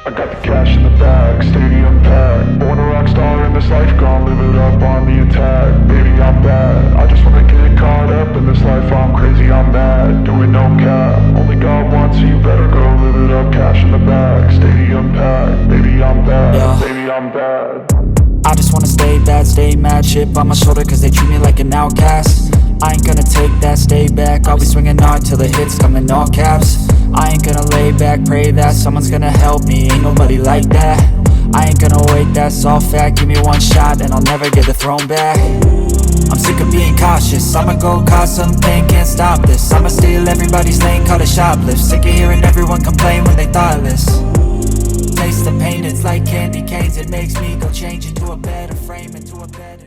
I got the cash in the bag, stadium packed. Born a rock star in this life, gonna live it up on the attack. Baby, I'm bad, I just wanna get caught up in this life. I'm crazy, I'm mad, doing no cap. Only God wants, so you better go live it up. Cash in the bag, stadium packed. Baby, I'm bad, baby, I'm bad. I just wanna stay bad, stay mad. Chip on my shoulder cause they treat me like an outcast. I ain't gonna take that, stay back. I'll be swinging hard till the hits come in all caps. I ain't gonna lay back, pray that someone's gonna help me. Ain't nobody like that. I ain't gonna wait, that's all fact. Give me one shot and I'll never get the throne back. I'm sick of being cautious, I'ma go cause something, can't stop this. I'ma steal everybody's lane, call it shoplift. Sick of hearing everyone complain when they thoughtless. Taste the pain, it's like candy canes. It makes me go change into a better frame, into a better